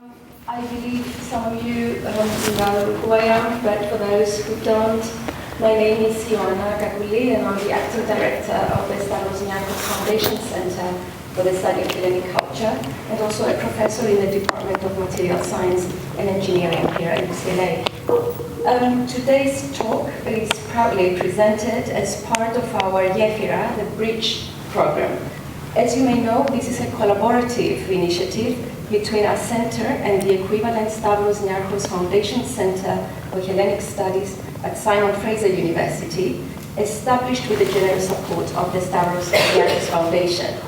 I believe some of you know who I am, but for those who don't, my name is Ioana Gaguli, and I'm the acting director of the Stavros Niarchos Foundation Center for the Study of Hellenic Culture, and also a professor in the Department of Material Science and Engineering here at UCLA. Today's talk is proudly presented as part of our Gefyra, the Bridge program. As you may know, this is a collaborative initiative between our center and the equivalent Stavros Niarchos Foundation Center for Hellenic Studies at Simon Fraser University, established with the generous support of the Stavros Niarchos Foundation.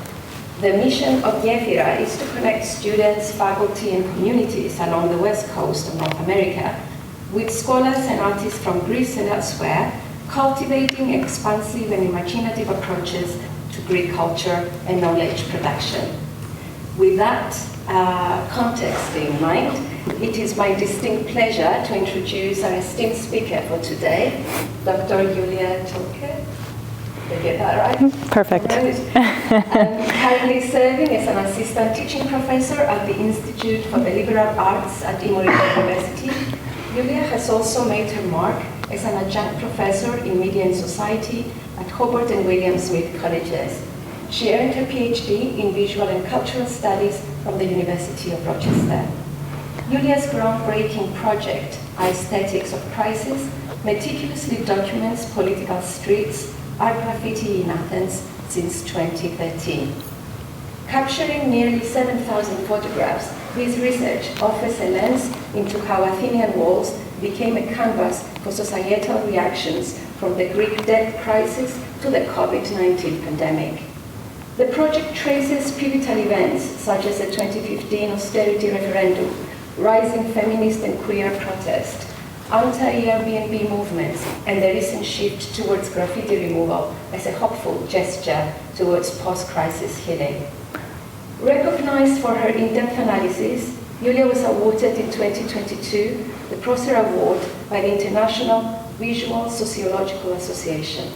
The mission of Gefyra is to connect students, faculty, and communities along the west coast of North America with scholars and artists from Greece and elsewhere, cultivating expansive and imaginative approaches to Greek culture and knowledge production. With that context in mind, it is my distinct pleasure to introduce our esteemed speaker for today, Dr. Julia Tolke. Did I get that right? Perfect. Currently serving as an assistant teaching professor at the Institute for the Liberal Arts at Emory University, Julia has also made her mark as an adjunct professor in media and society at Hobart and William Smith Colleges. She earned her PhD in visual and cultural studies from the University of Rochester. Julia's groundbreaking project, Aesthetics of Crisis, meticulously documents political streets, art graffiti in Athens since 2013. Capturing nearly 7,000 photographs, this research offers a lens into how Athenian walls became a canvas for societal reactions from the Greek debt crisis to the COVID-19 pandemic. The project traces pivotal events such as the 2015 austerity referendum, rising feminist and queer protest, anti-Airbnb movements, and the recent shift towards graffiti removal as a hopeful gesture towards post-crisis healing. Recognized for her in-depth analysis, Julia was awarded in 2022 the Prosser Award by the International Visual Sociological Association.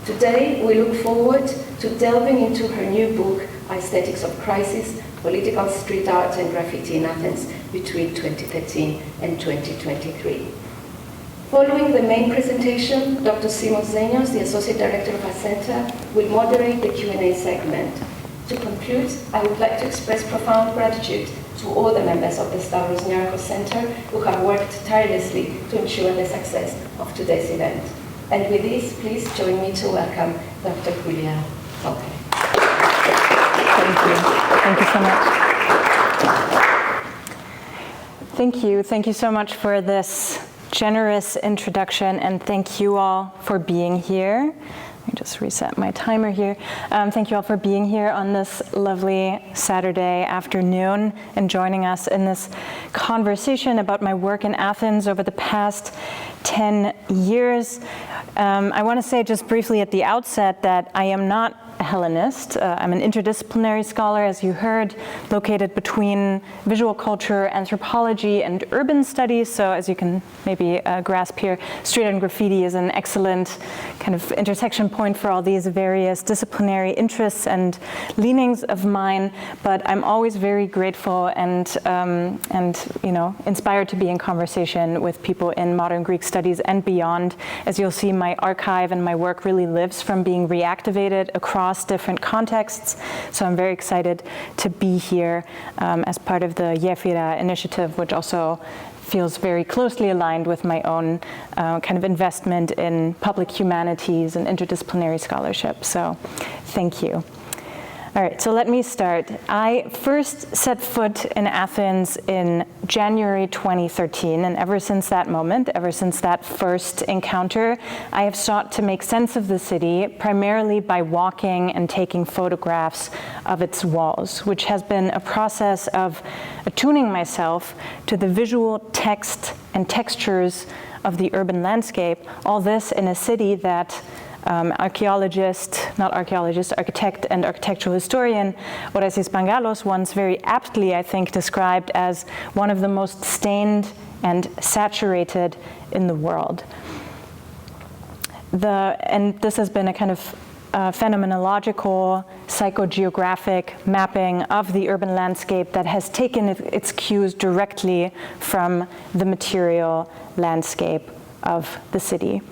Today, we look forward to delving into her new book, Aesthetics of Crisis, Political Street Art and Graffiti in Athens between 2013 and 2023. Following the main presentation, Dr. Simos Zenios, the Associate Director of our Center, will moderate the Q&A segment. To conclude, I would like to express profound gratitude to all the members of the Stavros Niarchos Center who have worked tirelessly to ensure the success of today's event. And with this, please join me to welcome Dr. Julia Tolke. Thank you. Thank you so much. Thank you. Thank you so much for this generous introduction, and thank you all for being here. Let me just reset my timer here. Thank you all for being here on this lovely Saturday afternoon and joining us in this conversation about my work in Athens over the past 10 years. I want to say just briefly at the outset that I am not a Hellenist. I'm an interdisciplinary scholar, as you heard, located between visual culture, anthropology, and urban studies. So as you can maybe grasp here, street art and graffiti is an excellent kind of intersection point for all these various disciplinary interests and leanings of mine. But I'm always very grateful and inspired to be in conversation with people in modern Greek studies and beyond. As you'll see, my archive and my work really lives from being reactivated across different contexts. So I'm very excited to be here as part of the Gefyra initiative, which also feels very closely aligned with my own kind of investment in public humanities and interdisciplinary scholarship. So thank you. All right, so let me start. I first set foot in Athens in January 2013, and ever since that moment, ever since that first encounter, I have sought to make sense of the city, primarily by walking and taking photographs of its walls, which has been a process of attuning myself to the visual text and textures of the urban landscape, all this in a city that architect and architectural historian Orestes Pangalos once very aptly, I think, described as one of the most stained and saturated in the world. And this has been a kind of phenomenological psychogeographic mapping of the urban landscape that has taken its cues directly from the material landscape of the city.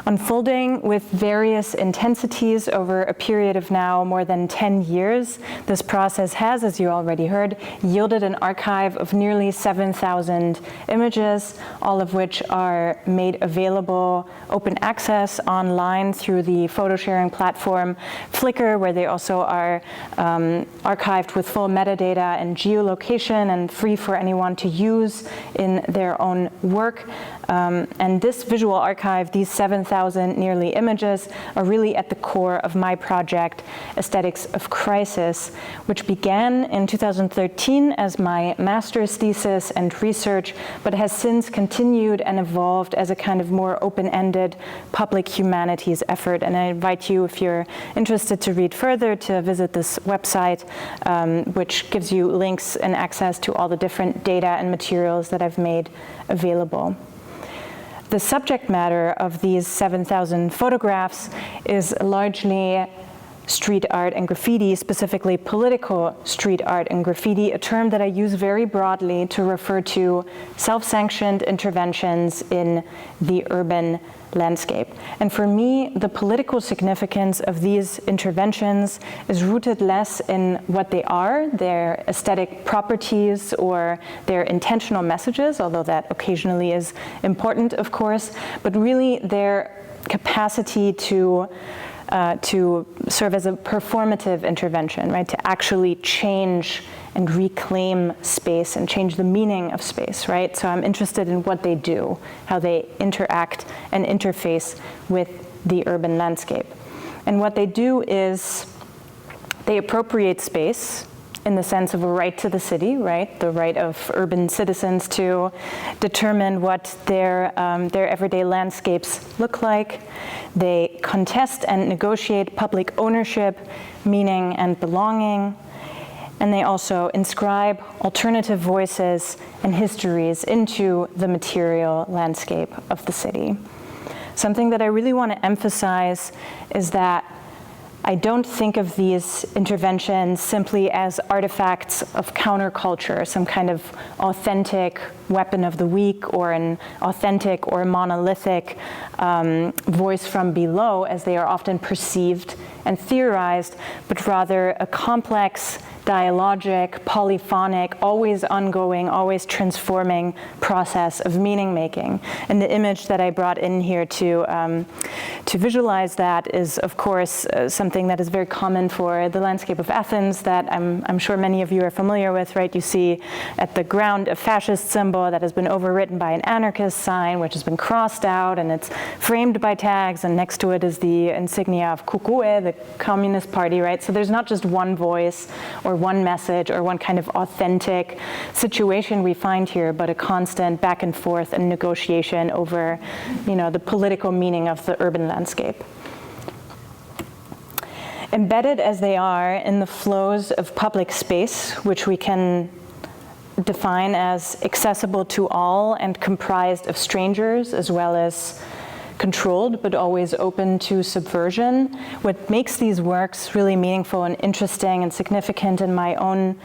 Unfolding with various intensities over a period of now more than 10 years, this process has, as you already heard, yielded an archive of nearly 7,000 images, all of which are made available open access online through the photo sharing platform Flickr, where they also are archived with full metadata and geolocation and free for anyone to use in their own work. And this visual archive, these 7,000 nearly images, are really at the core of my project, Aesthetics of Crisis, which began in 2013 as my master's thesis and research, but has since continued and evolved as a kind of more open-ended public humanities effort. And I invite you, if you're interested to read further, to visit this website, which gives you links and access to all the different data and materials that I've made available. The subject matter of these 7,000 photographs is largely street art and graffiti, specifically political street art and graffiti, a term that I use very broadly to refer to self-sanctioned interventions in the urban landscape. And for me, the political significance of these interventions is rooted less in what they are, their aesthetic properties or their intentional messages, although that occasionally is important, of course, but really their capacity to serve as a performative intervention, right? To actually change and reclaim space and change the meaning of space, right? So I'm interested in what they do, how they interact and interface with the urban landscape. And what they do is they appropriate space in the sense of a right to the city, right? The right of urban citizens to determine what their everyday landscapes look like. They contest and negotiate public ownership, meaning and belonging. And they also inscribe alternative voices and histories into the material landscape of the city. Something that I really want to emphasize is that I don't think of these interventions simply as artifacts of counterculture, some kind of authentic weapon of the weak or an authentic or monolithic voice from below, as they are often perceived and theorized, but rather a complex, dialogic, polyphonic, always ongoing, always transforming process of meaning making. And the image that I brought in here to visualize that is, of course, something that is very common for the landscape of Athens that I'm sure many of you are familiar with, right? You see at the ground a fascist symbol that has been overwritten by an anarchist sign, which has been crossed out, and it's framed by tags, and next to it is the insignia of Kukue, the Communist Party, right? So there's not just one voice or one message or one kind of authentic situation we find here, but a constant back and forth and negotiation over, the political meaning of the urban landscape. Embedded as they are in the flows of public space, which we can define as accessible to all and comprised of strangers as well as controlled but always open to subversion. What makes these works really meaningful and interesting and significant in my own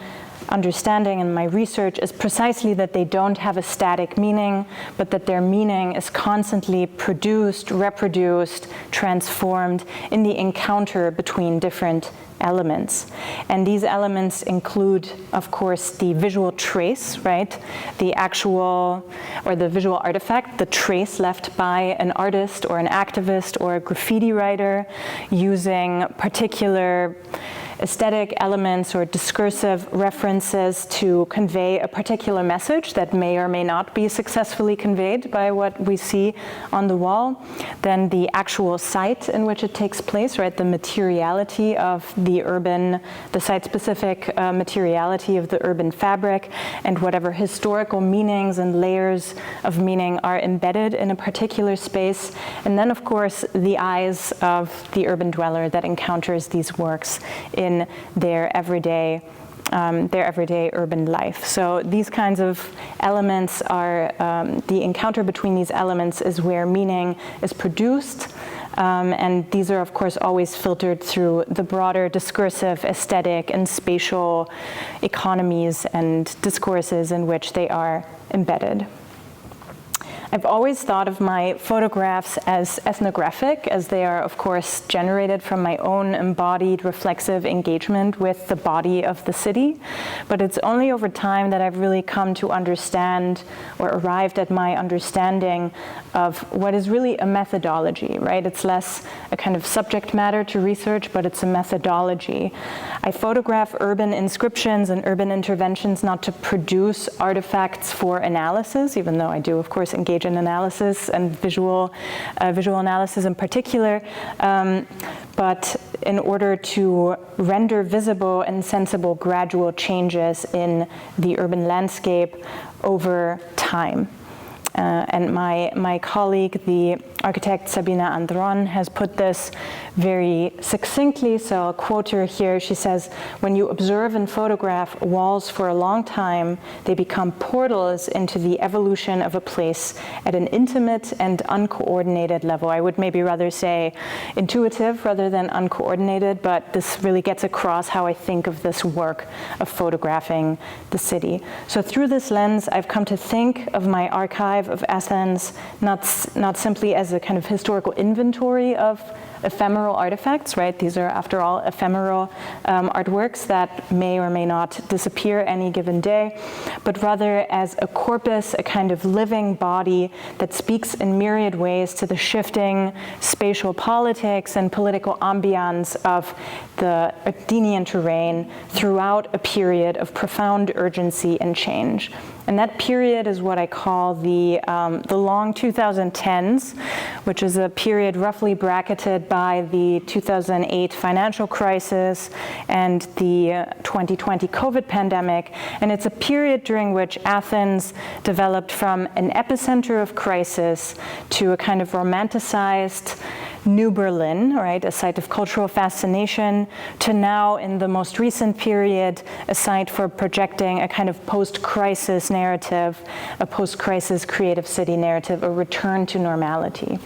understanding and my research is precisely that they don't have a static meaning, but that their meaning is constantly produced, reproduced, transformed in the encounter between different elements. And these elements include, of course, the visual trace, right? The actual, or the visual artifact, the trace left by an artist or an activist or a graffiti writer using particular aesthetic elements or discursive references to convey a particular message that may or may not be successfully conveyed by what we see on the wall. Then the actual site in which it takes place, right? The materiality of the urban, the site-specific materiality of the urban fabric, and whatever historical meanings and layers of meaning are embedded in a particular space. And then, of course, the eyes of the urban dweller that encounters these works in their everyday urban life. So these kinds of elements are, the encounter between these elements is where meaning is produced, And these are, of course, always filtered through the broader discursive, aesthetic, and spatial economies and discourses in which they are embedded. I've always thought of my photographs as ethnographic, as they are, of course, generated from my own embodied reflexive engagement with the body of the city. But it's only over time that I've really come to understand, or arrived at my understanding of what is really a methodology, right? It's less a kind of subject matter to research, but it's a methodology. I photograph urban inscriptions and urban interventions not to produce artifacts for analysis, even though I do, of course, engage in analysis and visual analysis in particular, but in order to render visible and sensible gradual changes in the urban landscape over time. And my colleague, the architect Sabina Andron, has put this very succinctly, so I'll quote her here. She says, "When you observe and photograph walls for a long time, they become portals into the evolution of a place at an intimate and uncoordinated level." I would maybe rather say intuitive rather than uncoordinated, but this really gets across how I think of this work of photographing the city. So through this lens, I've come to think of my archive of Athens not simply as a kind of historical inventory of ephemeral artifacts, right? These are, after all, ephemeral artworks that may or may not disappear any given day, but rather as a corpus, a kind of living body that speaks in myriad ways to the shifting spatial politics and political ambiance of the Athenian terrain throughout a period of profound urgency and change. And that period is what I call the long 2010s, which is a period roughly bracketed by the 2008 financial crisis and the 2020 COVID pandemic. And it's a period during which Athens developed from an epicenter of crisis to a kind of romanticized New Berlin, right, a site of cultural fascination, to now, in the most recent period, a site for projecting a kind of post-crisis narrative, a post-crisis creative city narrative, a return to normality.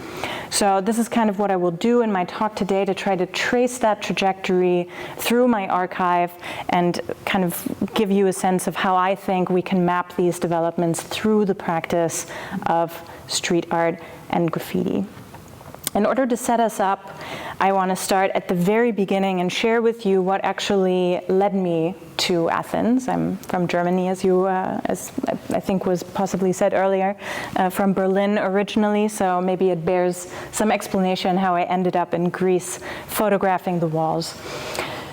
So this is kind of what I will do in my talk today, to try to trace that trajectory through my archive and kind of give you a sense of how I think we can map these developments through the practice of street art and graffiti. In order to set us up, I want to start at the very beginning and share with you what actually led me to Athens. I'm from Germany, as I think was possibly said earlier, from Berlin originally, so maybe it bears some explanation how I ended up in Greece photographing the walls.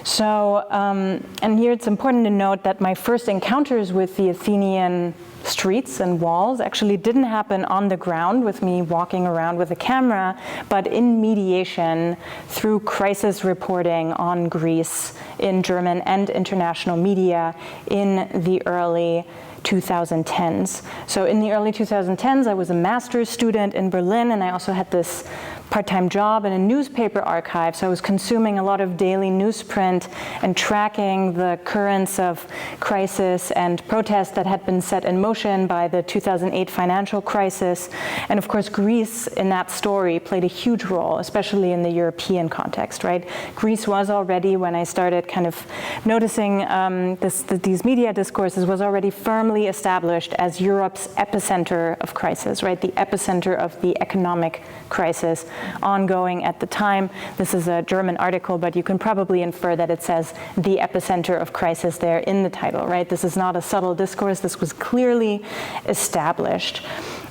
So, and here it's important to note that my first encounters with the Athenian streets and walls actually didn't happen on the ground with me walking around with a camera, but in mediation through crisis reporting on Greece in German and international media in the early 2010s. So in the early 2010s, I was a master's student in Berlin, and I also had this part-time job in a newspaper archive, so I was consuming a lot of daily newsprint and tracking the currents of crisis and protest that had been set in motion by the 2008 financial crisis. And of course, Greece in that story played a huge role, especially in the European context, right? Greece was already, when I started kind of noticing these media discourses, was already firmly established as Europe's epicenter of crisis, right? The epicenter of the economic crisis ongoing at the time. This is a German article, but you can probably infer that it says the epicenter of crisis there in the title, right? This is not a subtle discourse. This was clearly established.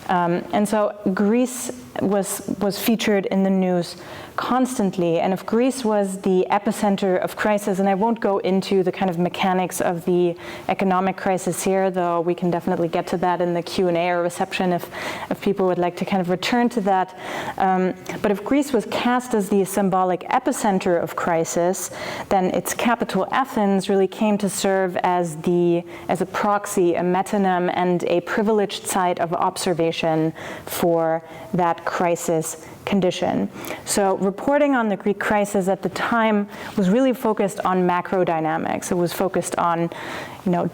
And so Greece was featured in the news constantly, and if Greece was the epicenter of crisis, and I won't go into the kind of mechanics of the economic crisis here, though we can definitely get to that in the Q&A or reception if people would like to kind of return to that. But if Greece was cast as the symbolic epicenter of crisis, then its capital Athens really came to serve as a proxy, a metonym, and a privileged site of observation for that crisis condition. So reporting on the Greek crisis at the time was really focused on macro dynamics. It was focused on,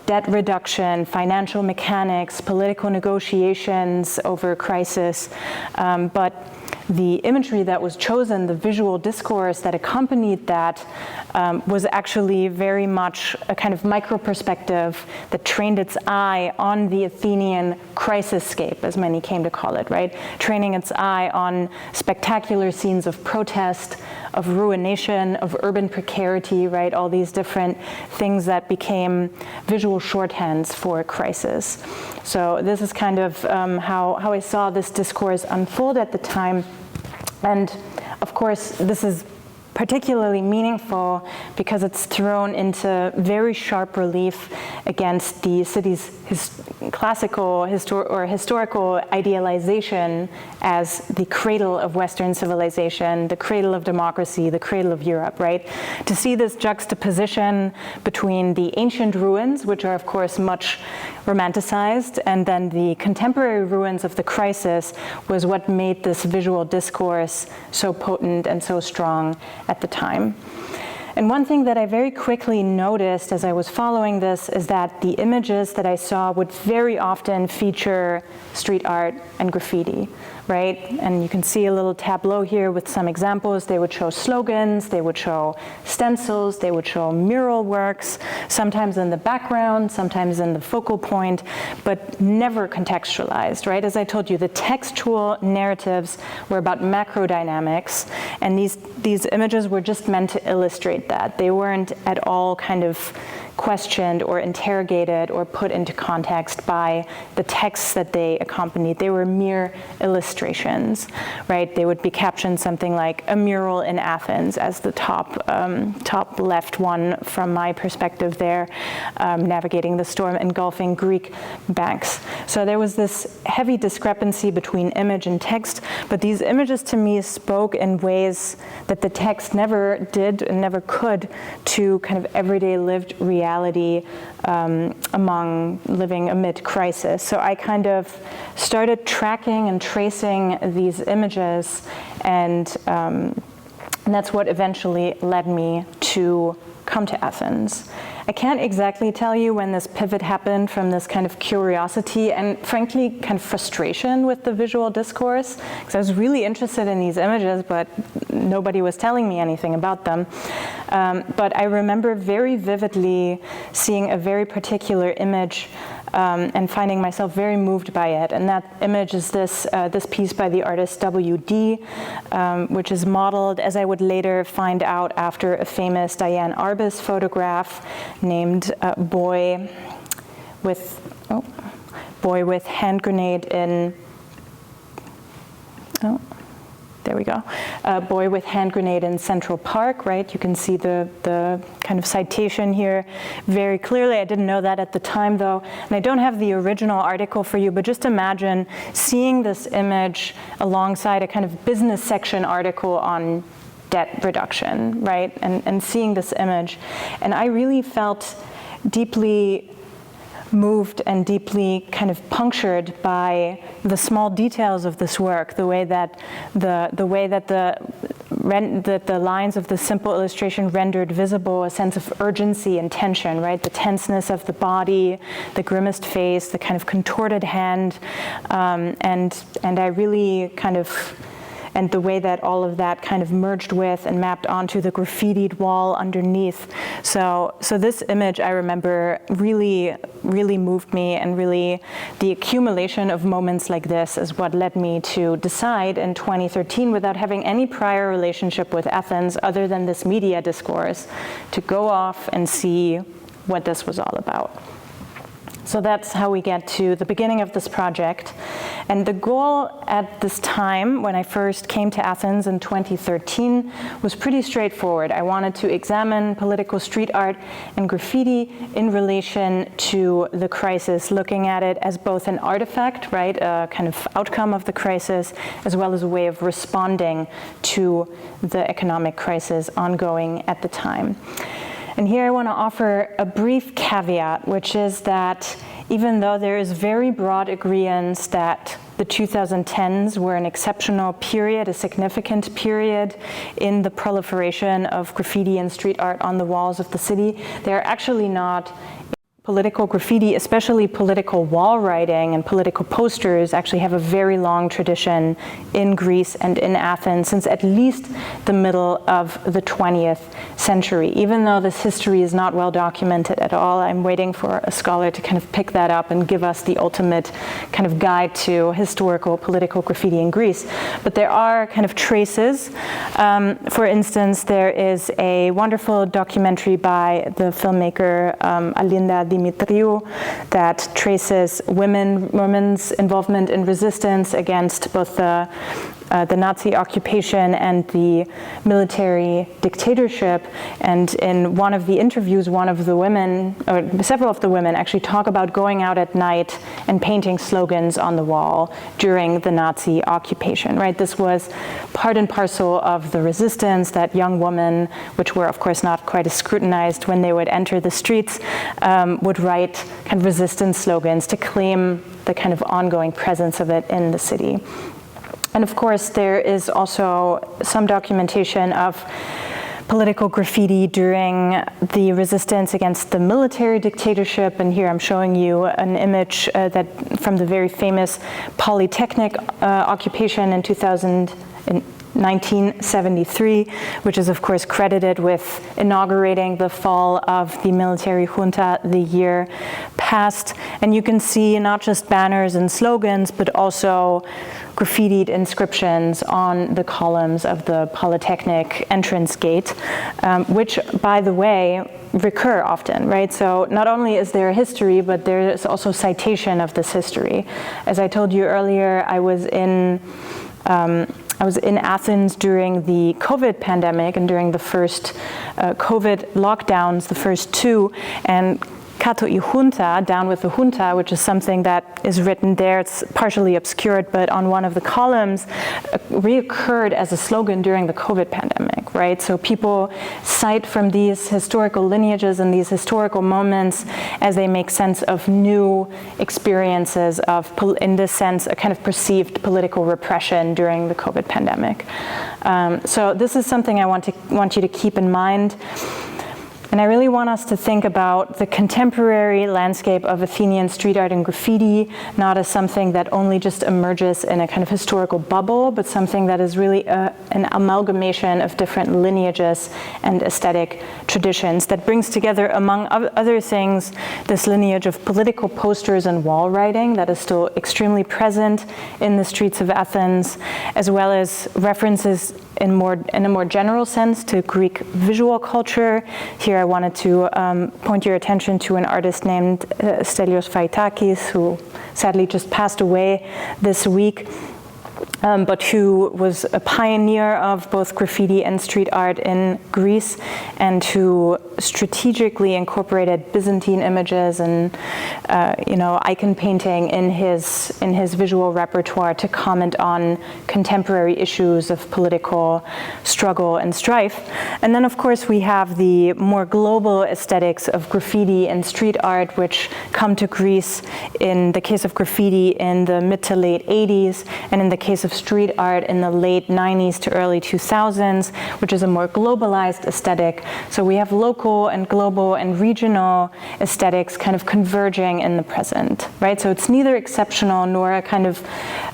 debt reduction, financial mechanics, political negotiations over crisis, but the imagery that was chosen, the visual discourse that accompanied that, was actually very much a kind of micro perspective that trained its eye on the Athenian crisisscape, as many came to call it, right? Training its eye on spectacular scenes of protest, of ruination, of urban precarity, right? All these different things that became visual shorthands for a crisis. So this is kind of how I saw this discourse unfold at the time. And of course, this is particularly meaningful because it's thrown into very sharp relief against the city's classical historical idealization as the cradle of Western civilization, the cradle of democracy, the cradle of Europe, right? To see this juxtaposition between the ancient ruins, which are of course much romanticized, and then the contemporary ruins of the crisis was what made this visual discourse so potent and so strong at the time. And one thing that I very quickly noticed as I was following this is that the images that I saw would very often feature street art and graffiti, right? And you can see a little tableau here with some examples. They would show slogans, they would show stencils, they would show mural works, sometimes in the background, sometimes in the focal point, but never contextualized, right? As I told you, the textual narratives were about macro dynamics, and these images were just meant to illustrate that. They weren't at all kind of questioned or interrogated or put into context by the texts that they accompanied. They were mere illustrations, right? They would be captioned something like "a mural in Athens" as the top left one from my perspective there, navigating the storm engulfing Greek banks. So there was this heavy discrepancy between image and text, but these images to me spoke in ways that the text never did and never could to kind of everyday lived reality among living amid crisis. So I kind of started tracking and tracing these images, and that's what eventually led me to come to Athens. I can't exactly tell you when this pivot happened from this kind of curiosity and frankly kind of frustration with the visual discourse, because I was really interested in these images, but nobody was telling me anything about them. But I remember very vividly seeing a very particular image and finding myself very moved by it. And that image is this piece by the artist W.D., which is modeled, as I would later find out, after a famous Diane Arbus photograph named Boy with Hand Grenade in, there we go. Boy with Hand Grenade in Central Park, right? You can see the kind of citation here very clearly. I didn't know that at the time though. And I don't have the original article for you, but just imagine seeing this image alongside a kind of business section article on debt reduction, right? And seeing this image. And I really felt deeply moved and deeply kind of punctured by the small details of this work, the way that the lines of the simple illustration rendered visible a sense of urgency and tension, right? The tenseness of the body, the grimaced face, the kind of contorted hand, and I really kind of, and the way that all of that kind of merged with and mapped onto the graffitied wall underneath. So this image, I remember, really moved me, and really the accumulation of moments like this is what led me to decide in 2013, without having any prior relationship with Athens other than this media discourse, to go off and see what this was all about. So that's how we get to the beginning of this project. And the goal at this time, when I first came to Athens in 2013, was pretty straightforward. I wanted to examine political street art and graffiti in relation to the crisis, looking at it as both an artifact, right, a kind of outcome of the crisis, as well as a way of responding to the economic crisis ongoing at the time. And here I want to offer a brief caveat, which is that even though there is very broad agreement that the 2010s were an exceptional period, a significant period in the proliferation of graffiti and street art on the walls of the city, they are actually not political graffiti, especially political wall writing and political posters, actually have a very long tradition in Greece and in Athens since at least the middle of the 20th century. Even though this history is not well documented at all, I'm waiting for a scholar to kind of pick that up and give us the ultimate kind of guide to historical political graffiti in Greece. But there are kind of traces. For instance, there is a wonderful documentary by the filmmaker Alinda Dimitriou that traces women's involvement in resistance against both the Nazi occupation and the military dictatorship. And in one of the interviews, one of the women, or several of the women, actually talk about going out at night and painting slogans on the wall during the Nazi occupation, right? This was part and parcel of the resistance that young women, which were of course not quite as scrutinized when they would enter the streets, would write kind of resistance slogans to claim the kind of ongoing presence of it in the city. And of course, there is also some documentation of political graffiti during the resistance against the military dictatorship. And here I'm showing you an image that from the very famous Polytechnic occupation in 1973, which is of course credited with inaugurating the fall of the military junta the year past. And you can see not just banners and slogans, but also graffitied inscriptions on the columns of the Polytechnic entrance gate, which, by the way, recur often, right? So not only is there a history, but there is also citation of this history. As I told you earlier, I was in Athens during the COVID pandemic and during the first COVID lockdowns, the first two, and Kato I junta, down with the junta, which is something that is written there. It's partially obscured, but on one of the columns reoccurred as a slogan during the COVID pandemic, right? So people cite from these historical lineages and these historical moments as they make sense of new experiences of, in this sense, a kind of perceived political repression during the COVID pandemic. So this is something I want you to keep in mind. And I really want us to think about the contemporary landscape of Athenian street art and graffiti, not as something that only just emerges in a kind of historical bubble, but something that is really an amalgamation of different lineages and aesthetic traditions that brings together, among other things, this lineage of political posters and wall writing that is still extremely present in the streets of Athens, as well as references in a more general sense to Greek visual culture. Here I wanted to point your attention to an artist named Stelios Faitakis, who sadly just passed away this week, but who was a pioneer of both graffiti and street art in Greece, and who strategically incorporated Byzantine images and icon painting in his visual repertoire to comment on contemporary issues of political struggle and strife. And then of course we have the more global aesthetics of graffiti and street art, which come to Greece in the case of graffiti in the mid to late 80s, and in the case of street art in the late 90s to early 2000s, which is a more globalized aesthetic. So we have local and global and regional aesthetics kind of converging in the present, right? So it's neither exceptional nor a kind of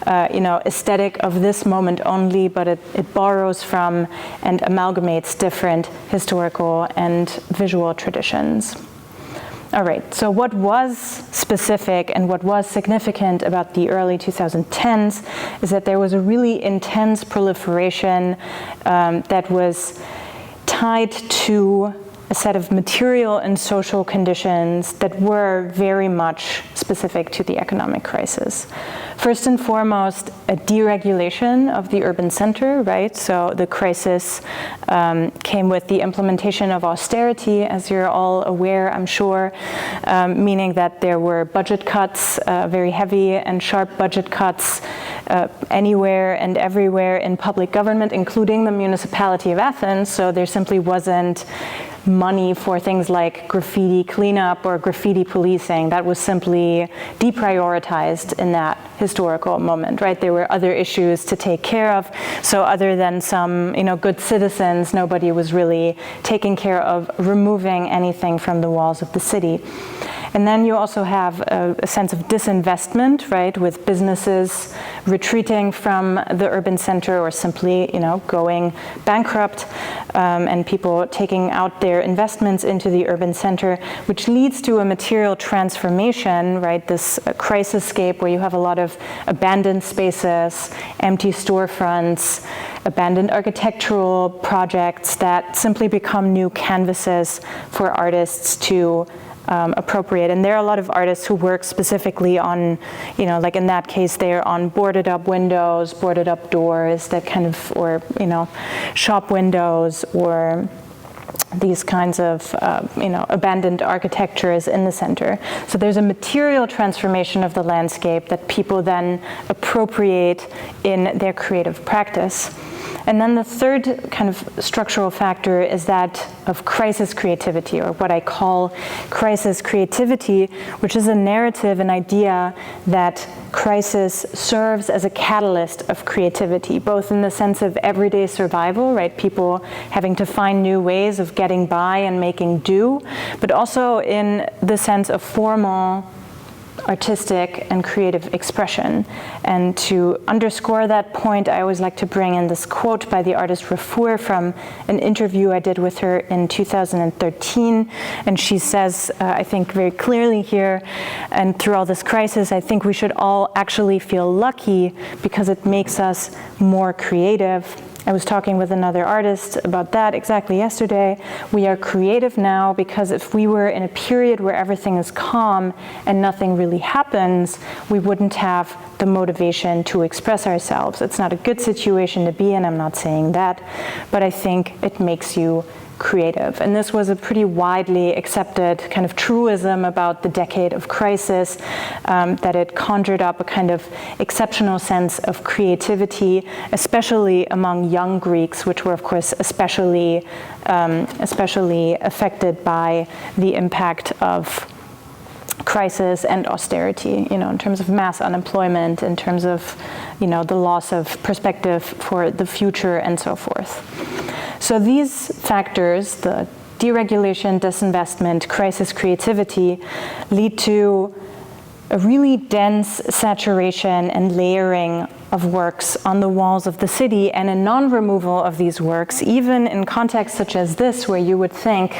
aesthetic of this moment only, but it borrows from and amalgamates different historical and visual traditions. All right, so what was specific and what was significant about the early 2010s is that there was a really intense proliferation that was tied to a set of material and social conditions that were very much specific to the economic crisis. First and foremost, a deregulation of the urban center, right? So the crisis came with the implementation of austerity, as you're all aware, I'm sure, meaning that there were budget cuts, very heavy and sharp budget cuts anywhere and everywhere in public government, including the municipality of Athens. So there simply wasn't money for things like graffiti cleanup or graffiti policing. That was simply deprioritized in that historical moment, right? There were other issues to take care of. So other than some, good citizens, nobody was really taking care of removing anything from the walls of the city. And then you also have a sense of disinvestment, right, with businesses retreating from the urban center or simply, going bankrupt, and people taking out their investments into the urban center, which leads to a material transformation, right, this crisiscape where you have a lot of abandoned spaces, empty storefronts, abandoned architectural projects that simply become new canvases for artists to appropriate. And there are a lot of artists who work specifically on, like in that case, they're on boarded up windows, boarded up doors, that kind of, or, shop windows, or these kinds of, abandoned architectures in the center. So there's a material transformation of the landscape that people then appropriate in their creative practice. And then the third kind of structural factor is that of crisis creativity, or what I call crisis creativity, which is a narrative, an idea that crisis serves as a catalyst of creativity, both in the sense of everyday survival, right? People having to find new ways of getting by and making do, but also in the sense of formal artistic and creative expression. And to underscore that point, I always like to bring in this quote by the artist Refur from an interview I did with her in 2013. And she says, I think very clearly here, and through all this crisis, I think we should all actually feel lucky because it makes us more creative. I was talking with another artist about that exactly yesterday. We are creative now because if we were in a period where everything is calm and nothing really happens, we wouldn't have the motivation to express ourselves. It's not a good situation to be in, I'm not saying that, but I think it makes you creative. And this was a pretty widely accepted kind of truism about the decade of crisis, that it conjured up a kind of exceptional sense of creativity, especially among young Greeks, which were of course especially affected by the impact of crisis and austerity, in terms of mass unemployment, in terms of, the loss of perspective for the future and so forth. So these factors, the deregulation, disinvestment, crisis creativity, lead to a really dense saturation and layering of works on the walls of the city, and a non-removal of these works, even in contexts such as this, where you would think,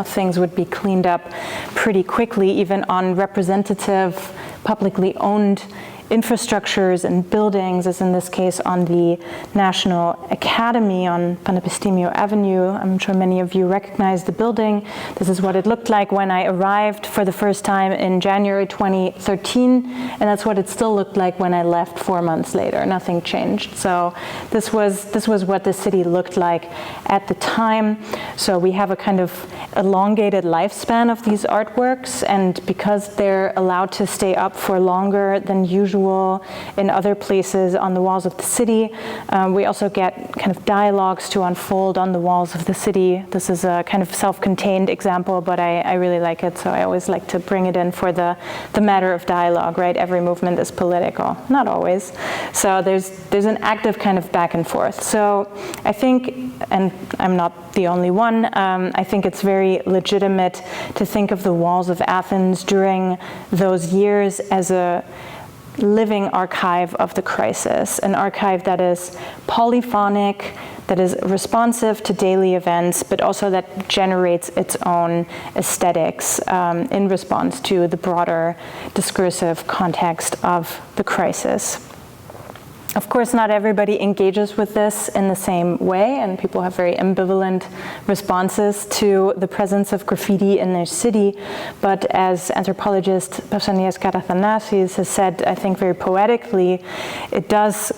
things would be cleaned up pretty quickly, even on representative, publicly owned infrastructures and buildings, as in this case on the National Academy on Panepistimiou Avenue. I'm sure many of you recognize the building. This is what it looked like when I arrived for the first time in January 2013, and that's what it still looked like when I left 4 months later. Nothing changed. So this was what the city looked like at the time. So we have a kind of elongated lifespan of these artworks, and because they're allowed to stay up for longer than usual in other places on the walls of the city, we also get kind of dialogues to unfold on the walls of the city. This is a kind of self-contained example, but I really like it, so I always like to bring it in for the matter of dialogue, right? Every movement is political, not always. So there's an active kind of back and forth. So I think, and I'm not the only one, I think it's very legitimate to think of the walls of Athens during those years as a living archive of the crisis, an archive that is polyphonic, that is responsive to daily events, but also that generates its own aesthetics in response to the broader discursive context of the crisis. Of course, not everybody engages with this in the same way, and people have very ambivalent responses to the presence of graffiti in their city. But as anthropologist Pausanias Karathanasis has said, I think very poetically, it does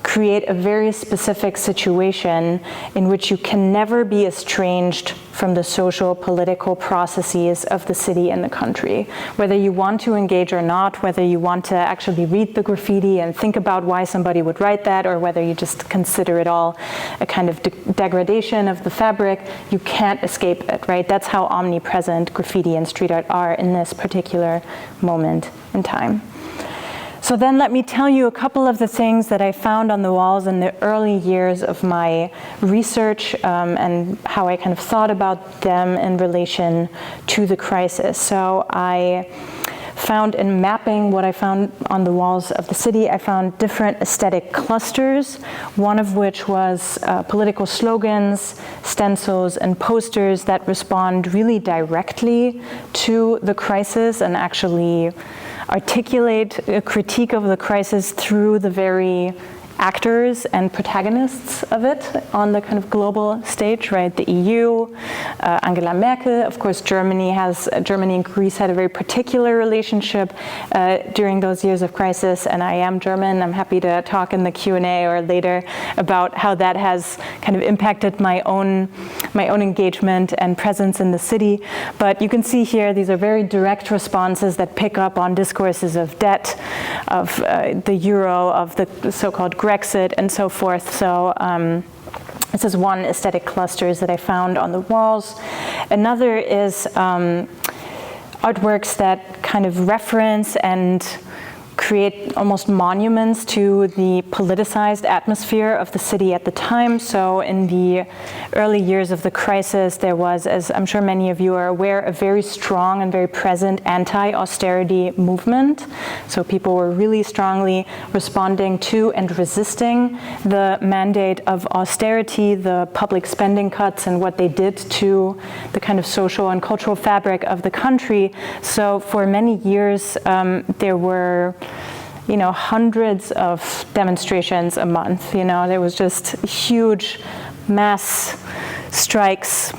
create a very specific situation in which you can never be estranged from the social, political processes of the city and the country. Whether you want to engage or not, whether you want to actually read the graffiti and think about why somebody would write that, or whether you just consider it all a kind of degradation of the fabric, you can't escape it, right? That's how omnipresent graffiti and street art are in this particular moment in time. So then let me tell you a couple of the things that I found on the walls in the early years of my research and how I kind of thought about them in relation to the crisis. So I found in mapping what I found on the walls of the city, I found different aesthetic clusters, one of which was political slogans, stencils, and posters that respond really directly to the crisis and actually articulate a critique of the crisis through the very actors and protagonists of it on the kind of global stage, right? The EU, Angela Merkel, of course, Germany and Greece had a very particular relationship during those years of crisis, and I am German. I'm happy to talk in the Q&A or later about how that has kind of impacted my own engagement and presence in the city. But you can see here, these are very direct responses that pick up on discourses of debt, of the euro, of the so-called Brexit, and so forth. So this is one aesthetic clusters that I found on the walls. Another is artworks that kind of reference and create almost monuments to the politicized atmosphere of the city at the time. So in the early years of the crisis, there was, as I'm sure many of you are aware, a very strong and very present anti-austerity movement. So people were really strongly responding to and resisting the mandate of austerity, the public spending cuts, and what they did to the kind of social and cultural fabric of the country. So for many years, there were hundreds of demonstrations a month. There was just huge mass strikes,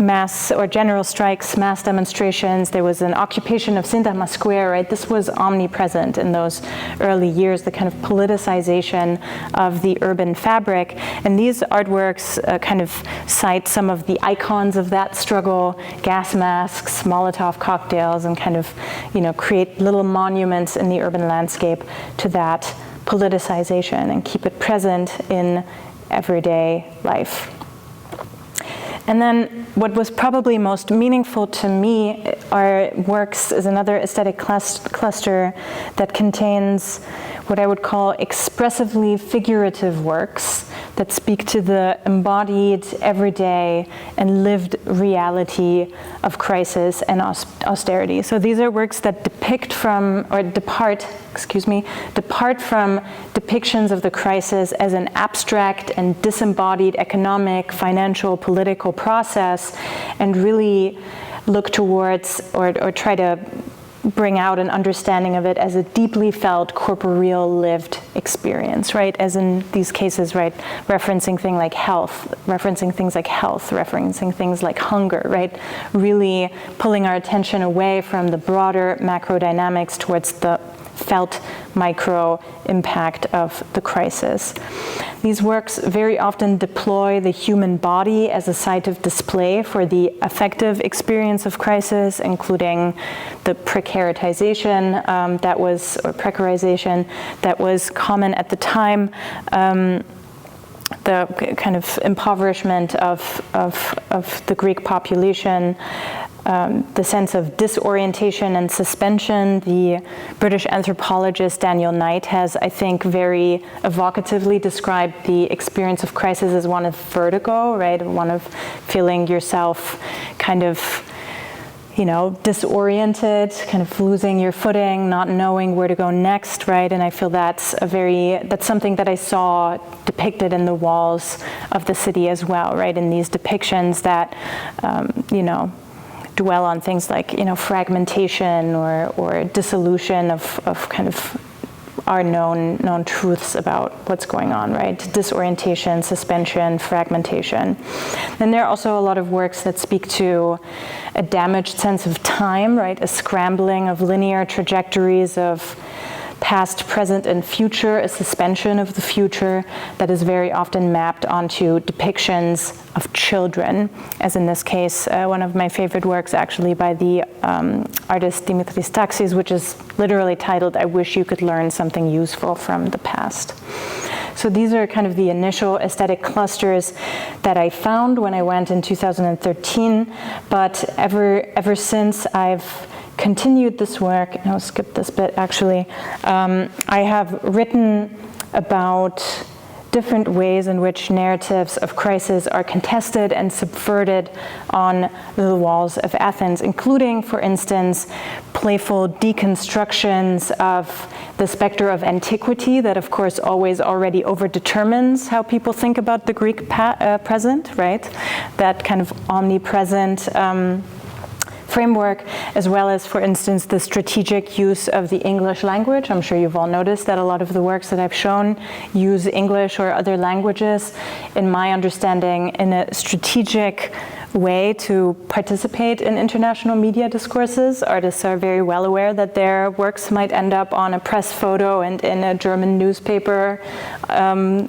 general strikes, mass demonstrations. There was an occupation of Sintagma Square, right? This was omnipresent in those early years, the kind of politicization of the urban fabric. And these artworks kind of cite some of the icons of that struggle, gas masks, Molotov cocktails, and kind of, create little monuments in the urban landscape to that politicization and keep it present in everyday life. And then what was probably most meaningful to me are works is another aesthetic cluster that contains what I would call expressively figurative works that speak to the embodied, everyday, and lived reality of crisis and austerity. So these are works that depart from depictions of the crisis as an abstract and disembodied economic, financial, political process, and really look towards or try to bring out an understanding of it as a deeply felt, corporeal, lived experience, right? As in these cases, right, referencing things like health, referencing things like hunger, right? Really pulling our attention away from the broader macro dynamics towards the felt micro impact of the crisis. These works very often deploy the human body as a site of display for the affective experience of crisis, including the precarization that was common at the time, the kind of impoverishment of the Greek population, the sense of disorientation and suspension. The British anthropologist Daniel Knight has, I think, very evocatively described the experience of crisis as one of vertigo, right? One of feeling yourself kind of, disoriented, kind of losing your footing, not knowing where to go next, right? And I feel that's something that I saw depicted in the walls of the city as well, right? In these depictions that, dwell on things like, fragmentation or dissolution of kind of our known truths about what's going on, right? Disorientation, suspension, fragmentation. Then there are also a lot of works that speak to a damaged sense of time, right? A scrambling of linear trajectories of past, present, and future, a suspension of the future that is very often mapped onto depictions of children, as in this case, one of my favorite works actually by the artist Dimitris Taxis, which is literally titled, "I Wish You Could Learn Something Useful from the Past." So these are kind of the initial aesthetic clusters that I found when I went in 2013, but ever since I've continued this work, and I'll skip this bit actually, I have written about different ways in which narratives of crisis are contested and subverted on the walls of Athens, including, for instance, playful deconstructions of the specter of antiquity that, of course, always already overdetermines how people think about the Greek present, right? That kind of omnipresent framework, as well as, for instance, the strategic use of the English language. I'm sure you've all noticed that a lot of the works that I've shown use English or other languages, in my understanding, in a strategic way to participate in international media discourses. Artists are very well aware that their works might end up on a press photo and in a German newspaper and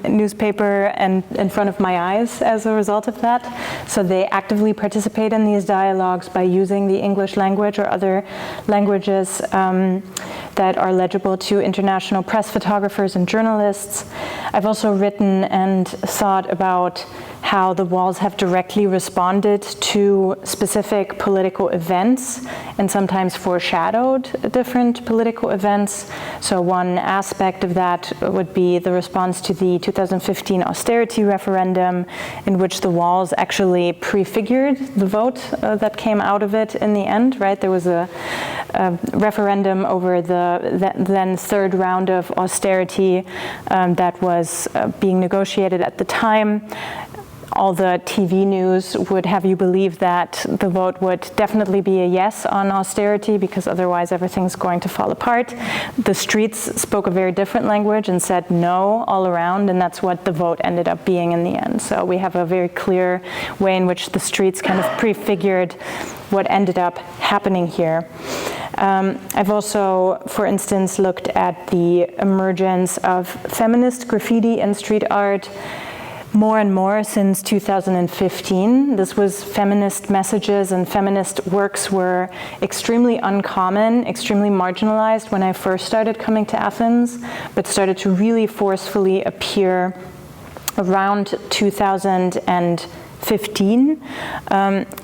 in front of my eyes as a result of that. So they actively participate in these dialogues by using the English language or other languages that are legible to international press photographers and journalists. I've also written and thought about how the walls have directly responded to specific political events and sometimes foreshadowed different political events. So one aspect of that would be the response to the 2015 austerity referendum, in which the walls actually prefigured the vote that came out of it in the end, right? There was a referendum over the then third round of austerity that was being negotiated at the time. All the TV news would have you believe that the vote would definitely be a yes on austerity, because otherwise everything's going to fall apart. The streets spoke a very different language and said no all around, and that's what the vote ended up being in the end. So we have a very clear way in which the streets kind of prefigured what ended up happening here. I've also, for instance, looked at the emergence of feminist graffiti and street art more and more since 2015. This was feminist messages and feminist works were extremely uncommon, extremely marginalized when I first started coming to Athens, but started to really forcefully appear around 2015.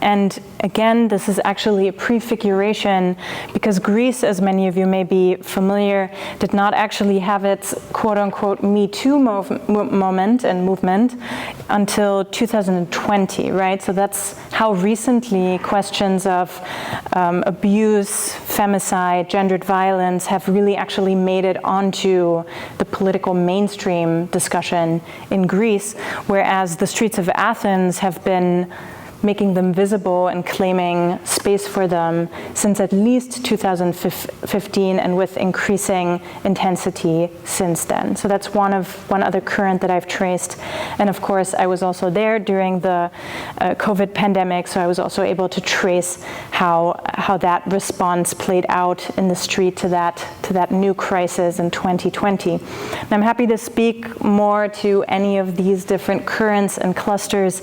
And again, this is actually a prefiguration, because Greece, as many of you may be familiar, did not actually have its quote-unquote Me Too moment and movement until 2020, right? So that's how recently questions of abuse, femicide, gendered violence have really actually made it onto the political mainstream discussion in Greece, whereas the streets of Athens have been making them visible and claiming space for them since at least 2015, and with increasing intensity since then. So that's one other current that I've traced. And of course, I was also there during the COVID pandemic, so I was also able to trace how that response played out in the street to that new crisis in 2020. And I'm happy to speak more to any of these different currents and clusters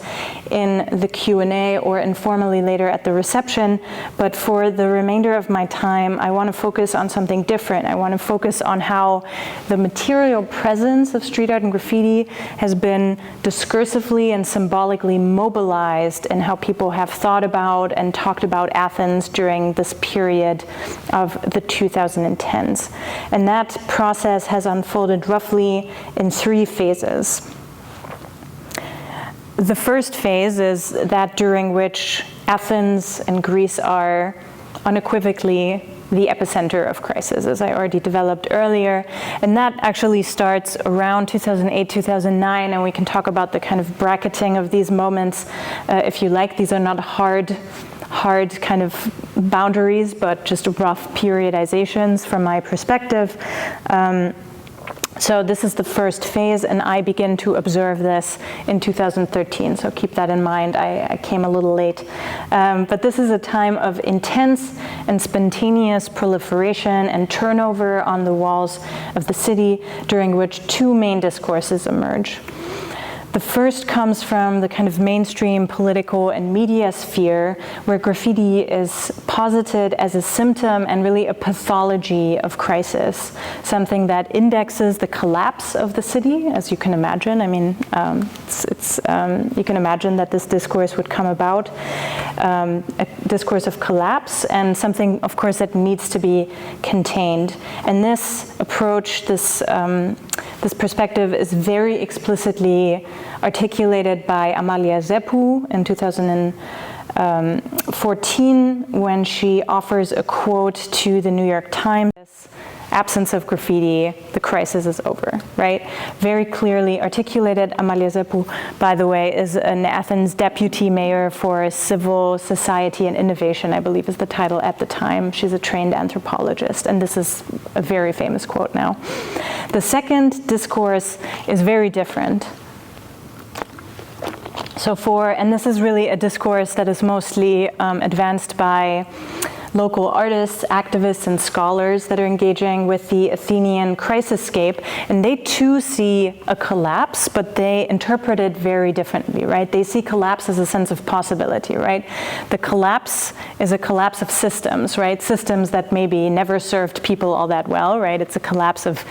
in the Q&A or informally later at the reception, but for the remainder of my time, I want to focus on something different. I want to focus on how the material presence of street art and graffiti has been discursively and symbolically mobilized, and how people have thought about and talked about Athens during this period of the 2010s. And that process has unfolded roughly in 3 phases. The first phase is that during which Athens and Greece are unequivocally the epicenter of crisis, as I already developed earlier. And that actually starts around 2008, 2009, and we can talk about the kind of bracketing of these moments if you like. These are not hard kind of boundaries, but just rough periodizations from my perspective. So this is the first phase, and I begin to observe this in 2013, so keep that in mind. I came a little late. But this is a time of intense and spontaneous proliferation and turnover on the walls of the city, during which 2 main discourses emerge. The first comes from the kind of mainstream political and media sphere, where graffiti is posited as a symptom and really a pathology of crisis, something that indexes the collapse of the city, as you can imagine. I mean, you can imagine that this discourse would come about, a discourse of collapse, and something, of course, that needs to be contained. And this approach, this perspective is very explicitly articulated by Amalia Zeppu in 2014 when she offers a quote to the New York Times: "Absence of graffiti, the crisis is over," right? Very clearly articulated. Amalia Zeppu, by the way, is an Athens deputy mayor for civil society and innovation, I believe is the title at the time. She's a trained anthropologist, and this is a very famous quote now. The second discourse is very different. And this is really a discourse that is mostly advanced by local artists, activists, and scholars that are engaging with the Athenian crisisscape, and they too see a collapse, but they interpret it very differently, right? They see collapse as a sense of possibility, right? The collapse is a collapse of systems, right? Systems that maybe never served people all that well, right? It's a collapse of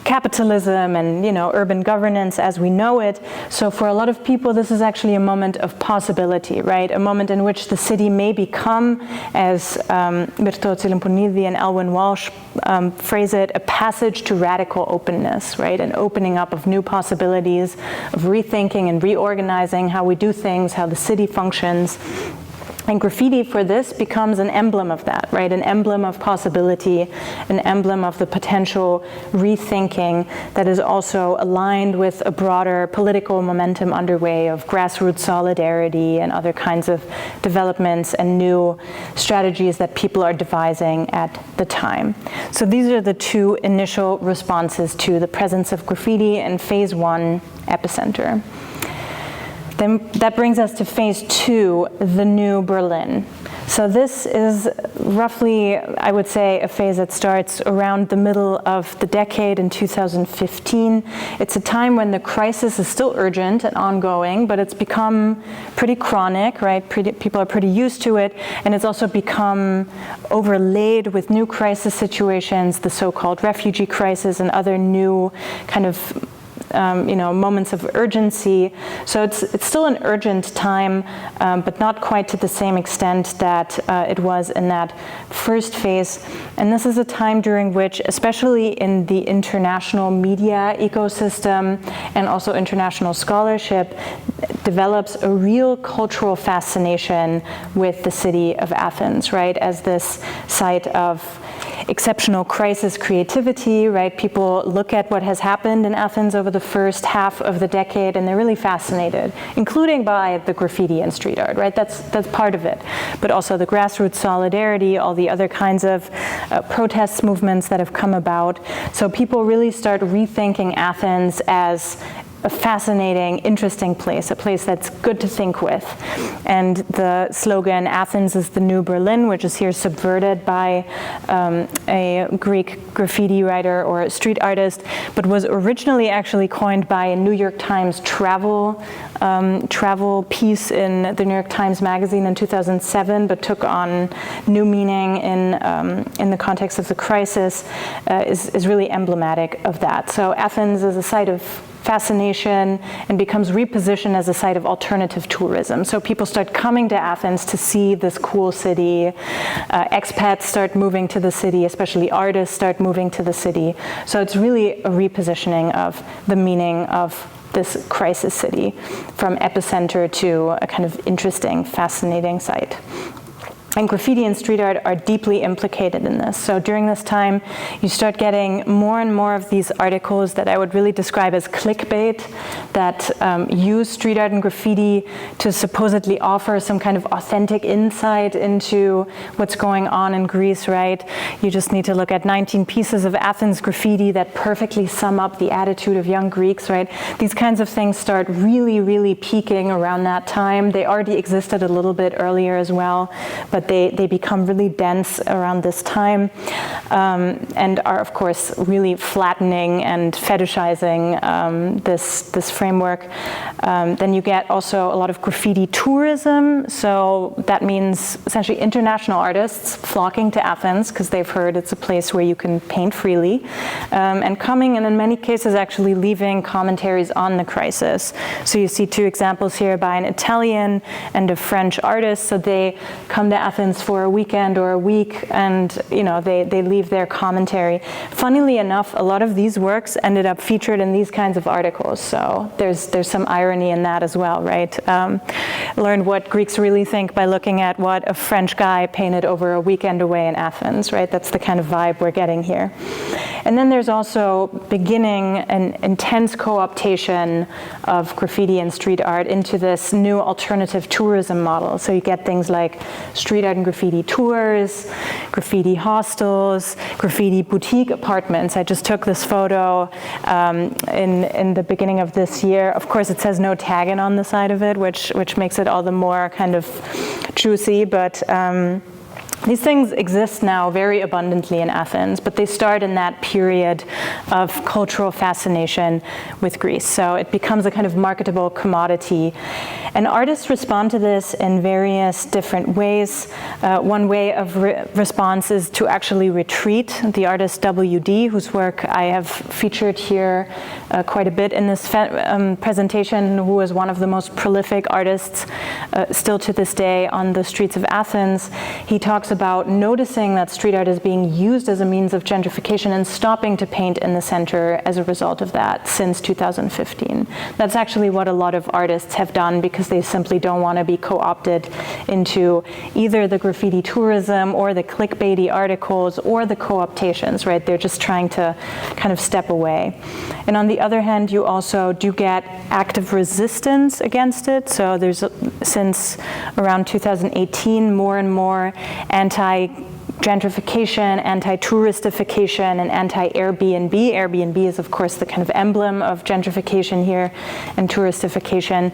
capitalism and, urban governance as we know it. So for a lot of people, this is actually a moment of possibility, right? A moment in which the city may become, as Mirto Tsilimponidi and Elwyn Walsh phrase it, a passage to radical openness, right? An opening up of new possibilities, of rethinking and reorganizing how we do things, how the city functions. And graffiti for this becomes an emblem of that, right? An emblem of possibility, an emblem of the potential rethinking that is also aligned with a broader political momentum underway of grassroots solidarity and other kinds of developments and new strategies that people are devising at the time. So these are the two initial responses to the presence of graffiti in phase one, epicenter. Then that brings us to phase two, the new Berlin. So this is roughly, I would say, a phase that starts around the middle of the decade in 2015. It's a time when the crisis is still urgent and ongoing, but it's become pretty chronic, right? People are pretty used to it, and it's also become overlaid with new crisis situations, the so-called refugee crisis and other new kind of moments of urgency. So it's still an urgent time, but not quite to the same extent that it was in that first phase. And this is a time during which, especially in the international media ecosystem and also international scholarship, develops a real cultural fascination with the city of Athens, right, as this site of exceptional crisis creativity, right? People look at what has happened in Athens over the first half of the decade, and they're really fascinated, including by the graffiti and street art, right? That's part of it. But also the grassroots solidarity, all the other kinds of protest movements that have come about. So people really start rethinking Athens as a fascinating, interesting place, a place that's good to think with. And the slogan, Athens is the new Berlin, which is here subverted by a Greek graffiti writer or a street artist, but was originally actually coined by a New York Times travel piece in the New York Times Magazine in 2007, but took on new meaning in the context of the crisis, is really emblematic of that. So Athens is a site of fascination and becomes repositioned as a site of alternative tourism. So people start coming to Athens to see this cool city. Expats start moving to the city, especially artists start moving to the city. So it's really a repositioning of the meaning of this crisis city from epicenter to a kind of interesting, fascinating site. And graffiti and street art are deeply implicated in this. So during this time, you start getting more and more of these articles that I would really describe as clickbait, that use street art and graffiti to supposedly offer some kind of authentic insight into what's going on in Greece, right? You just need to look at 19 pieces of Athens graffiti that perfectly sum up the attitude of young Greeks, right? These kinds of things start really, really peaking around that time. They already existed a little bit earlier as well, but but they become really dense around this time, and are, of course, really flattening and fetishizing this framework. Then you get also a lot of graffiti tourism, so that means essentially international artists flocking to Athens because they've heard it's a place where you can paint freely, and coming and in many cases actually leaving commentaries on the crisis. So you see two examples here by an Italian and a French artist. So they come to Athens for a weekend or a week, and they leave their commentary. Funnily enough, a lot of these works ended up featured in these kinds of articles. So there's some irony in that as well, right? Learn what Greeks really think by looking at what a French guy painted over a weekend away in Athens, right? That's the kind of vibe we're getting here. And then there's also beginning an intense co-optation of graffiti and street art into this new alternative tourism model. So you get things like street art and graffiti tours, graffiti hostels, graffiti boutique apartments. I just took this photo in the beginning of this year. Of course, it says no tagging on the side of it, which makes it all the more kind of juicy, but these things exist now very abundantly in Athens, but they start in that period of cultural fascination with Greece. So it becomes a kind of marketable commodity. And artists respond to this in various different ways. One way of response is to actually retreat. The artist WD, whose work I have featured here quite a bit in this presentation, who is one of the most prolific artists still to this day on the streets of Athens, he talks about noticing that street art is being used as a means of gentrification and stopping to paint in the center as a result of that since 2015. That's actually what a lot of artists have done because they simply don't want to be co-opted into either the graffiti tourism or the clickbaity articles or the co-optations, right? They're just trying to kind of step away. And on the other hand, you also do get active resistance against it. So there's, since around 2018, more and more anti-gentrification, anti-touristification, and anti-Airbnb. Airbnb is, of course, the kind of emblem of gentrification here, and touristification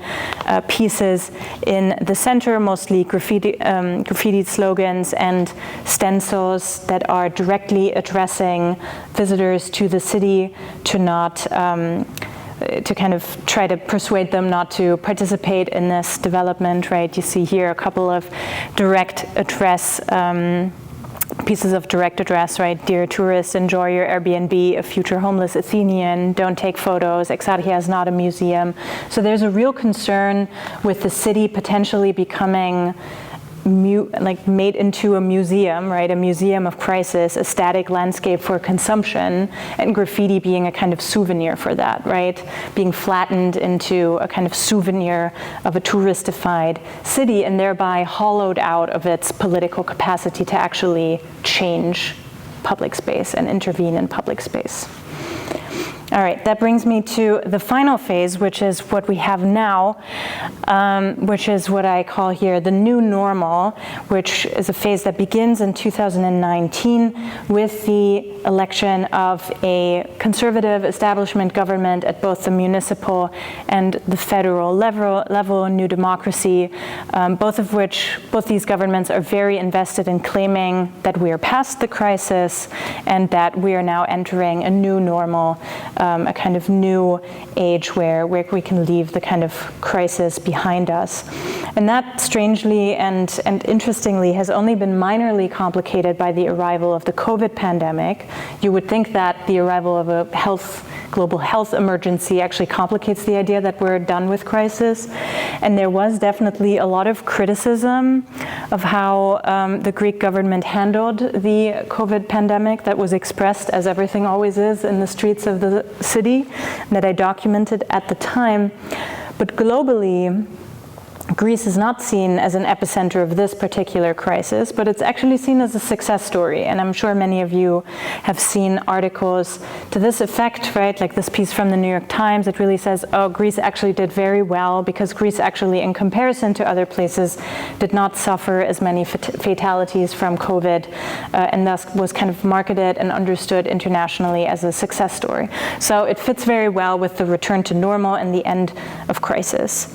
pieces in the center, mostly graffiti slogans and stencils that are directly addressing visitors to the city to not to kind of try to persuade them not to participate in this development, right? You see here a couple of direct address, pieces of direct address, right? Dear tourists, enjoy your Airbnb, a future homeless Athenian, don't take photos, Exarchia is not a museum. So there's a real concern with the city potentially becoming made into a museum, right? A museum of crisis, a static landscape for consumption, and graffiti being a kind of souvenir for that, right? Being flattened into a kind of souvenir of a touristified city and thereby hollowed out of its political capacity to actually change public space and intervene in public space. All right, that brings me to the final phase, which is what we have now, which is what I call here the new normal, which is a phase that begins in 2019 with the election of a conservative establishment government at both the municipal and the federal level, New Democracy, both these governments are very invested in claiming that we are past the crisis and that we are now entering a new normal, a kind of new age where we can leave the kind of crisis behind us. And that, strangely and interestingly, has only been minorly complicated by the arrival of the COVID pandemic. You would think that the arrival of a global health emergency actually complicates the idea that we're done with crisis. And there was definitely a lot of criticism of how the Greek government handled the COVID pandemic that was expressed, as everything always is, in the streets of the city, that I documented at the time. But globally, Greece is not seen as an epicenter of this particular crisis, but it's actually seen as a success story. And I'm sure many of you have seen articles to this effect, right? Like this piece from the New York Times, it really says, oh, Greece actually did very well because Greece actually, in comparison to other places, did not suffer as many fatalities from COVID, and thus was kind of marketed and understood internationally as a success story. So it fits very well with the return to normal and the end of crisis.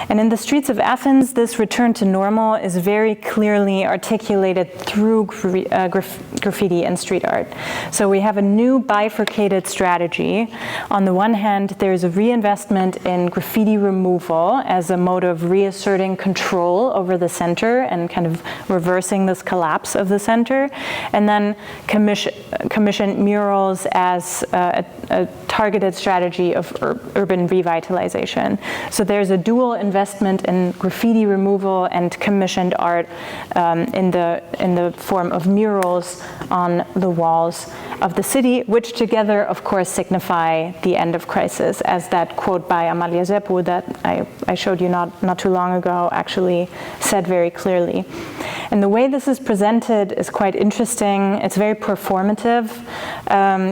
And in the streets of Athens, this return to normal is very clearly articulated through graffiti and street art. So we have a new bifurcated strategy. On the one hand, there's a reinvestment in graffiti removal as a mode of reasserting control over the center and kind of reversing this collapse of the center. And then commissioned murals as a targeted strategy of urban revitalization. So there's a dual investment in graffiti removal and commissioned art in the form of murals on the walls of the city, which together, of course, signify the end of crisis, as that quote by Amalia Zepu that I showed you not too long ago actually said very clearly. And the way this is presented is quite interesting. It's very performative.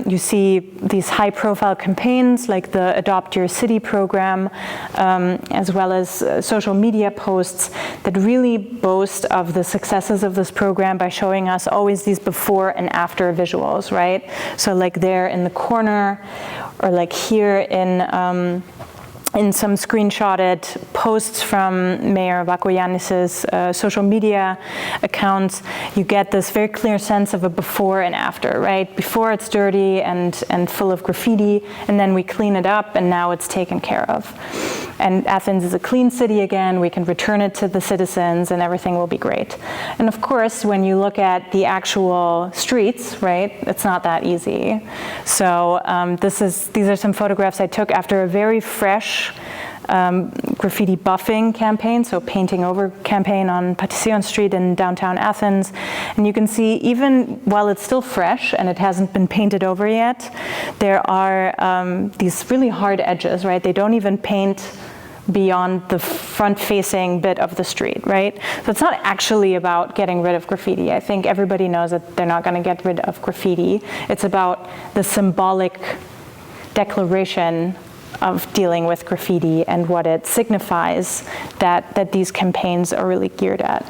You see these high-profile campaigns like the Adopt Your City program, as well as social media posts that really boast of the successes of this program by showing us always these before and after visuals, right? So like there in the corner, or like here in some screenshotted posts from Mayor Vakoyannis's social media accounts, you get this very clear sense of a before and after, right? Before it's dirty and full of graffiti, and then we clean it up and now it's taken care of. And Athens is a clean city again, we can return it to the citizens and everything will be great. And of course, when you look at the actual streets, right, it's not that easy. So these are some photographs I took after a very fresh graffiti buffing campaign, so painting over campaign on Patision Street in downtown Athens. And you can see even while it's still fresh and it hasn't been painted over yet, there are these really hard edges, right? They don't even paint beyond the front-facing bit of the street, right? So it's not actually about getting rid of graffiti. I think everybody knows that they're not going to get rid of graffiti. It's about the symbolic declaration of dealing with graffiti and what it signifies that these campaigns are really geared at.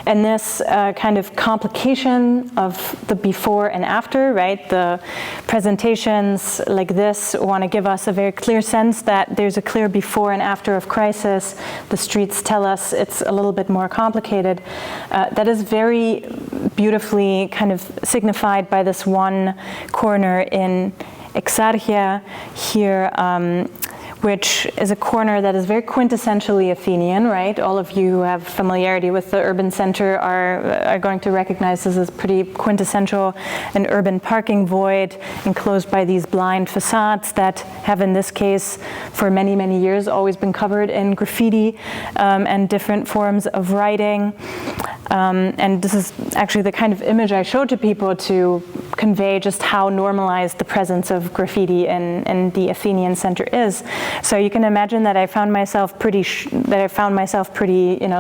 And this kind of complication of the before and after, right? The presentations like this want to give us a very clear sense that there's a clear before and after of crisis. The streets tell us it's a little bit more complicated. That is very beautifully kind of signified by this one corner in Exarchia here, which is a corner that is very quintessentially Athenian, right? All of you who have familiarity with the urban center are going to recognize this as pretty quintessential, an urban parking void enclosed by these blind facades that have, in this case, for many, many years, always been covered in graffiti and different forms of writing. And this is actually the kind of image I showed to people to convey just how normalized the presence of graffiti in the Athenian center is. So you can imagine that I found myself pretty,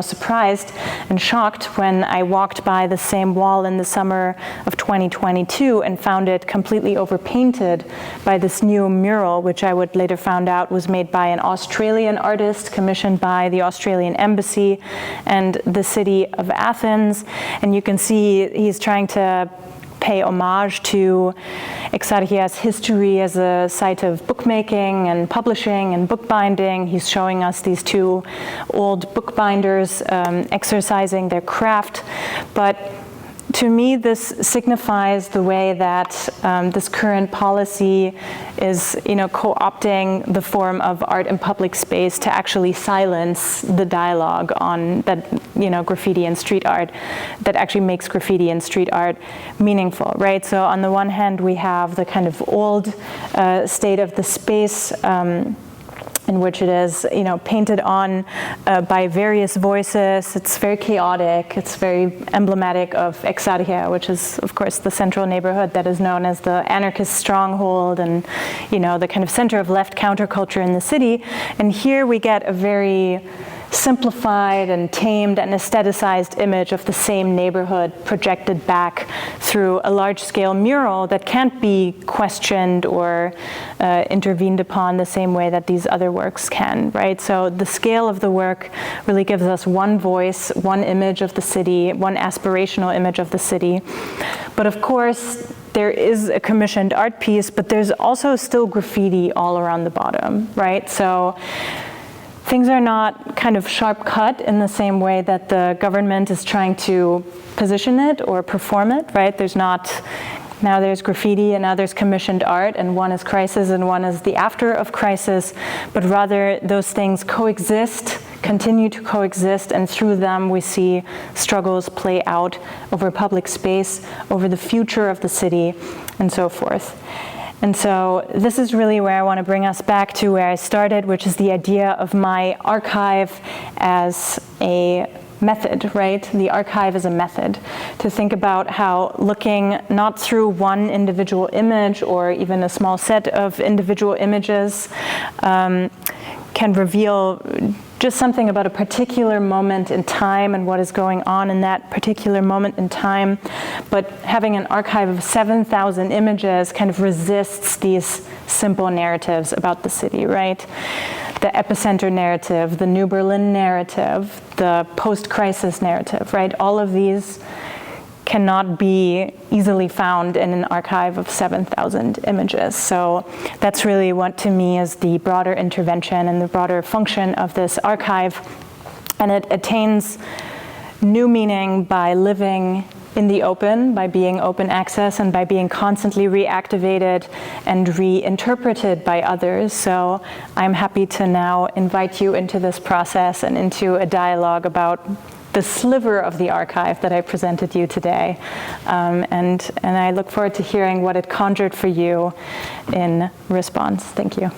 surprised and shocked when I walked by the same wall in the summer of 2022 and found it completely overpainted by this new mural, which I would later find out was made by an Australian artist commissioned by the Australian Embassy and the city of Athens. And you can see he's trying to pay homage to Exarchia's history as a site of bookmaking and publishing and bookbinding. He's showing us these two old bookbinders exercising their craft. But to me, this signifies the way that this current policy is, co-opting the form of art in public space to actually silence the dialogue on that, graffiti and street art, that actually makes graffiti and street art meaningful, right? So on the one hand, we have the kind of old state of the space in which it is, painted on by various voices. It's very chaotic. It's very emblematic of Exarchia, which is, of course, the central neighborhood that is known as the anarchist stronghold and, the kind of center of left counterculture in the city. And here we get a very simplified and tamed and aestheticized image of the same neighborhood projected back through a large-scale mural that can't be questioned or intervened upon the same way that these other works can, right? So the scale of the work really gives us one voice, one image of the city, one aspirational image of the city. But of course, there is a commissioned art piece, but there's also still graffiti all around the bottom, right? So things are not kind of sharp cut in the same way that the government is trying to position it or perform it, right? There's not, now there's graffiti and now there's commissioned art, and one is crisis and one is the after of crisis, but rather those things coexist, continue to coexist, and through them we see struggles play out over public space, over the future of the city, and so forth. And so this is really where I want to bring us back to where I started, which is the idea of my archive as a method, right? The archive is a method to think about how looking not through one individual image or even a small set of individual images can reveal just something about a particular moment in time and what is going on in that particular moment in time. But having an archive of 7,000 images kind of resists these simple narratives about the city, right? The epicenter narrative, the New Berlin narrative, the post-crisis narrative, right? All of these cannot be easily found in an archive of 7,000 images. So that's really what to me is the broader intervention and the broader function of this archive. And it attains new meaning by living in the open, by being open access, and by being constantly reactivated and reinterpreted by others. So I'm happy to now invite you into this process and into a dialogue about the sliver of the archive that I presented you today. And I look forward to hearing what it conjured for you in response. Thank you.